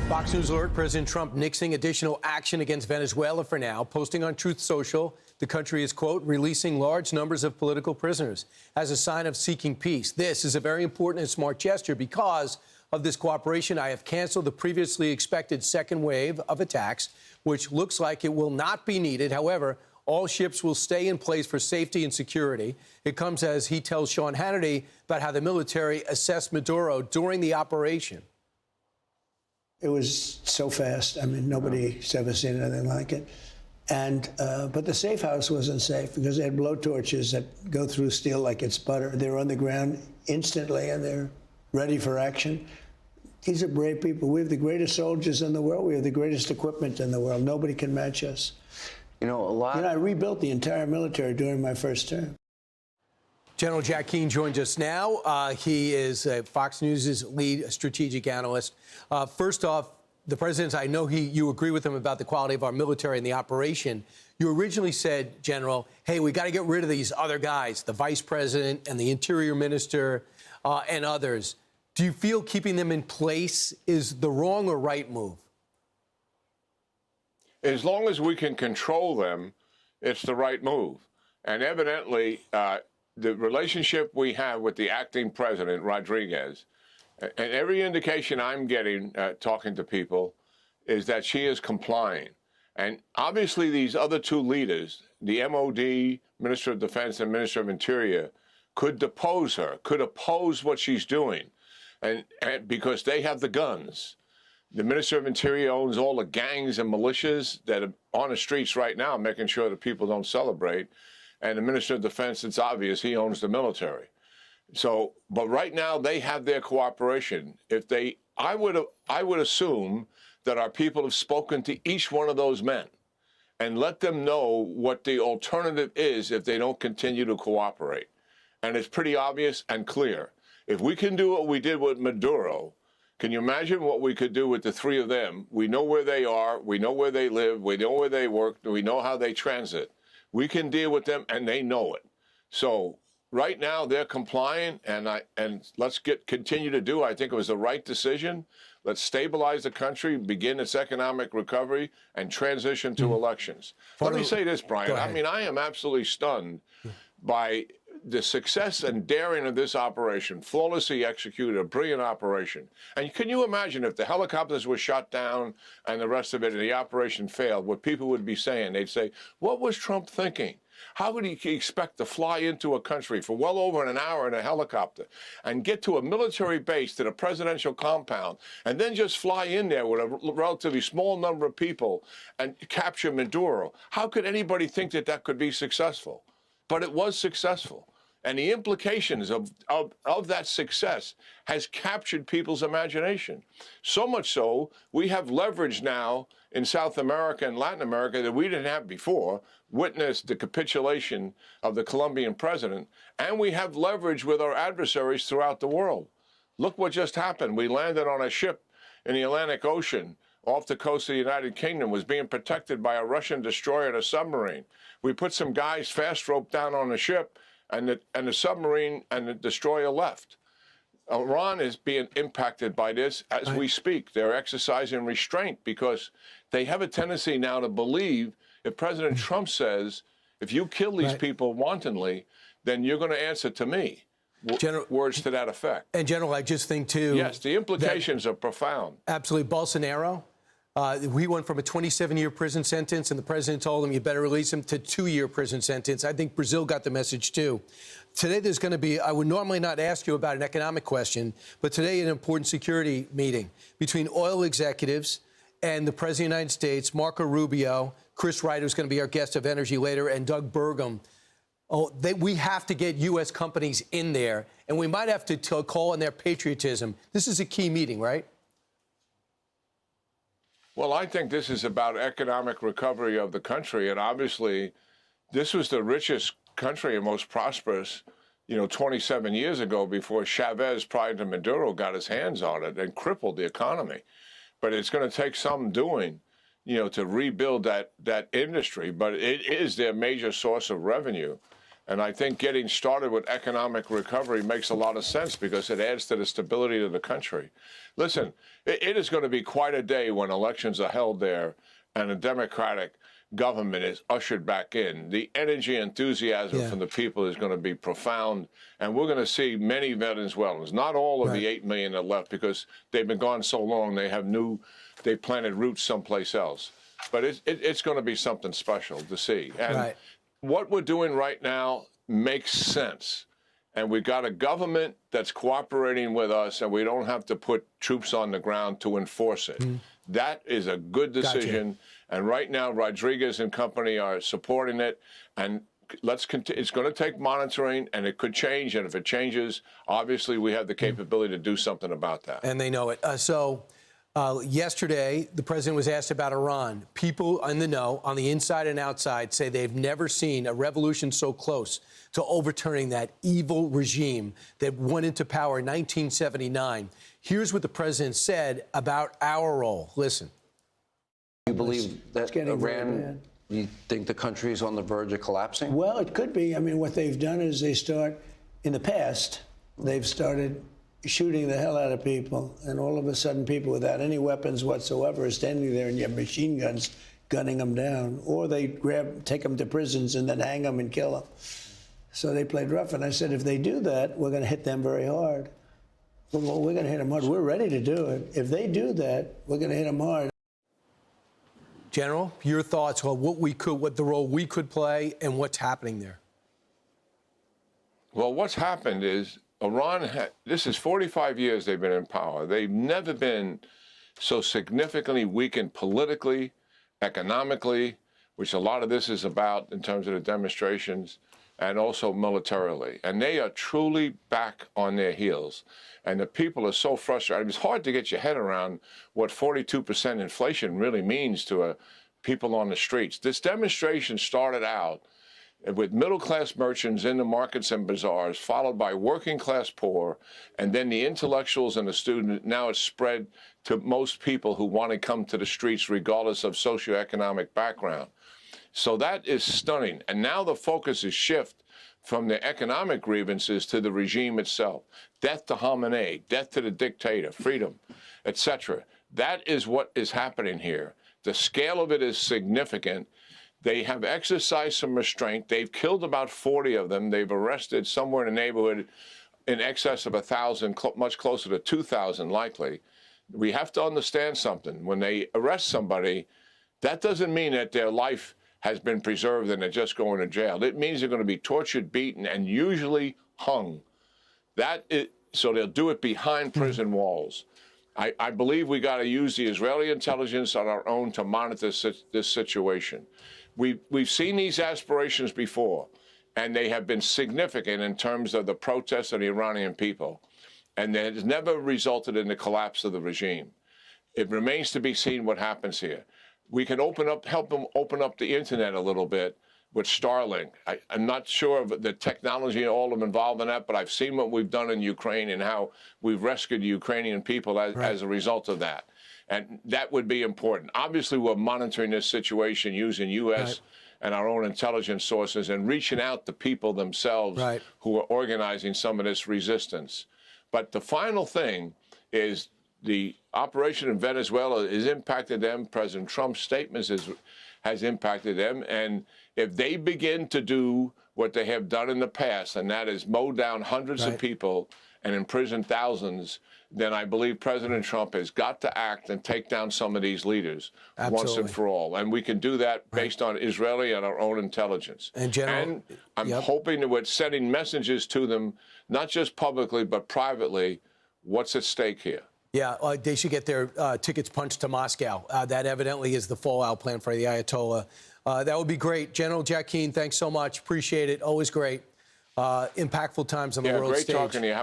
Fox News alert, President Trump nixing additional action against Venezuela for now, posting on Truth Social the country is, quote, releasing large numbers of political prisoners as a sign of seeking peace. This is a very important and smart gesture. Because of this cooperation, I have canceled the previously expected second wave of attacks, which looks like it will not be needed. However, all ships will stay in place for safety and security. It comes as he tells Sean Hannity about how the military assessed Maduro during the operation. It was so fast. I mean, nobody's ever seen anything like it. And but the safe house wasn't safe because they had blowtorches that go through steel like it's butter. They were on the ground instantly, and they're ready for action. These are brave people. We have the greatest soldiers in the world. We have the greatest equipment in the world. Nobody can match us. You know, I rebuilt the entire military during my first term. General Jack Keane joins us now. He is Fox News' lead strategic analyst. First off, the president, I know you agree with him about the quality of our military and the operation. You originally said, General, hey, we got to get rid of these other guys, the vice president and the interior minister and others. Do you feel keeping them in place is the wrong or right move? As long as we can control them, it's the right move. And evidently, the relationship we have with the acting president, Rodriguez, and every indication I'm getting talking to people is that she is complying. And obviously these other two leaders, the MOD, Minister of Defense and Minister of Interior, could depose her, could oppose what she's doing, and because they have the guns. The Minister of Interior owns all the gangs and militias that are on the streets right now, making sure that people don't celebrate. And the Minister of Defense, it's obvious, he owns the military. So, but right now they have their cooperation. I would assume that our people have spoken to each one of those men and let them know what the alternative is if they don't continue to cooperate. And it's pretty obvious and clear. If we can do what we did with Maduro, can you imagine what we could do with the three of them? We know where they are, we know where they live, we know where they work, we know how they transit. We can deal with them, and they know it. So right now they're complying, and let's continue to do. I think it was the right decision. Let's stabilize the country, begin its economic recovery, and transition to elections. Let me say this, Brian. I mean, I am absolutely stunned by the success and daring of this operation, flawlessly executed, a brilliant operation. And can you imagine if the helicopters were shot down and the rest of it and the operation failed, what people would be saying? They'd say, what was Trump thinking? How would he expect to fly into a country for well over an hour in a helicopter and get to a military base, to the presidential compound, and then just fly in there with a relatively small number of people and capture Maduro? How could anybody think that that could be successful? But it was successful. And the implications of that success has captured people's imagination. So much so, we have leverage now in South America and Latin America that we didn't have before. Witness the capitulation of the Colombian president. And we have leverage with our adversaries throughout the world. Look what just happened. We landed on a ship in the Atlantic Ocean off the coast of the United Kingdom, was being protected by a Russian destroyer and a submarine. We put some guys fast roped down on the ship, and the submarine and the destroyer left. Iran is being impacted by this as we speak. They're exercising restraint because they have a tendency now to believe if President Trump says, if you kill these people wantonly, then you're going to answer to me. Words to that effect. And General, I just think too. Yes, the implications are profound. Absolutely. Bolsonaro, we went from a 27-year prison sentence, and the president told him you better release him, to a 2-year prison sentence. I think Brazil got the message too. Today there's going to be, I would normally not ask you about an economic question, but today an important security meeting between oil executives and the President of the United States, Marco Rubio, Chris Wright, who's going to be our guest of energy later, and Doug Burgum. We have to get U.S. companies in there, and we might have to call on their patriotism. This is a key meeting, right? Well, I think this is about economic recovery of the country, and obviously this was the richest country and most prosperous, 27 years ago before Chavez, prior to Maduro, got his hands on it and crippled the economy. But it's going to take some doing, to rebuild that industry. But it is their major source of revenue. And I think getting started with economic recovery makes a lot of sense because it adds to the stability of the country. Listen, it is going to be quite a day when elections are held there and a Democratic government is ushered back in. The energy and enthusiasm from the people is going to be profound, and we're going to see many Venezuelans, not all of the 8 million that left because they've been gone so long, they planted roots someplace else. But it's going to be something special to see. And what we're doing right now makes sense. And we've got a government that's cooperating with us, and we don't have to put troops on the ground to enforce it. That is a good decision. Gotcha. And right now, Rodriguez and company are supporting it. And let's continue. It's going to take monitoring, and it could change. And if it changes, obviously, we have the capability to do something about that. And they know it. Yesterday, the president was asked about Iran. People in the know, on the inside and outside, say they've never seen a revolution so close to overturning that evil regime that went into power in 1979. Here's what the president said about our role. Listen. You believe that Iran, you think the country is on the verge of collapsing? Well, it could be. I mean, what they've done is in the past, they've started shooting the hell out of people, and all of a sudden people without any weapons whatsoever are standing there and you have machine guns gunning them down, or they take them to prisons and then hang them and kill them. So they played rough, and I said, if they do that, we're going to hit them very hard. Well, we're going to hit them hard. We're ready to do it. If they do that, we're going to hit them hard. General, your thoughts on what the role we could play and what's happening there? Well, what's happened is Iran, this is 45 years they've been in power. They've never been so significantly weakened politically, economically, which a lot of this is about in terms of the demonstrations, and also militarily. And they are truly back on their heels. And the people are so frustrated. It's hard to get your head around what 42% inflation really means to people on the streets. This demonstration started out with middle-class merchants in the markets and bazaars, followed by working-class poor, and then the intellectuals and the students. Now it's spread to most people who want to come to the streets regardless of socioeconomic background. So that is stunning. And now the focus is shift from the economic grievances to the regime itself. Death to Khamenei, death to the dictator, freedom, etc. That is what is happening here. The scale of it is significant. They have exercised some restraint. They've killed about 40 of them. They've arrested somewhere in the neighborhood in excess of 1,000, much closer to 2,000 likely. We have to understand something. When they arrest somebody, that doesn't mean that their life has been preserved and they're just going to jail. It means they're going to be tortured, beaten, and usually hung. So they'll do it behind prison walls. I believe we got to use the Israeli intelligence on our own to monitor this situation. We've seen these aspirations before, and they have been significant in terms of the protests of the Iranian people, and it has never resulted in the collapse of the regime. It remains to be seen what happens here. We can help them open up the internet a little bit with Starlink. I'm not sure of the technology and all of them involved in that, but I've seen what we've done in Ukraine and how we've rescued Ukrainian people as a result of that. And that would be important. Obviously, we're monitoring this situation using U.S. and our own intelligence sources and reaching out to people themselves who are organizing some of this resistance. But the final thing is the operation in Venezuela has impacted them. President Trump's statements has impacted them. And if they begin to do what they have done in the past, and that is mow down hundreds of people and imprison thousands, then I believe President Trump has got to act and take down some of these leaders once and for all. And we can do that based on Israeli and our own intelligence. And I'm hoping that we're sending messages to them, not just publicly, but privately, what's at stake here. Yeah, they should get their tickets punched to Moscow. That evidently is the fallout plan for the Ayatollah. That would be great. General Jack Keane, thanks so much. Appreciate it. Always great. Impactful times on the world stage. Yeah, great talking to you.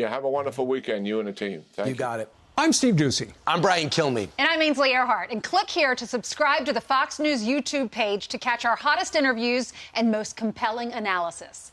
Have a wonderful weekend, you and the team. Thank you. You got it. I'm Steve Ducey. I'm Brian Kilmeade. And I'm Ainsley Earhart. And click here to subscribe to the Fox News YouTube page to catch our hottest interviews and most compelling analysis.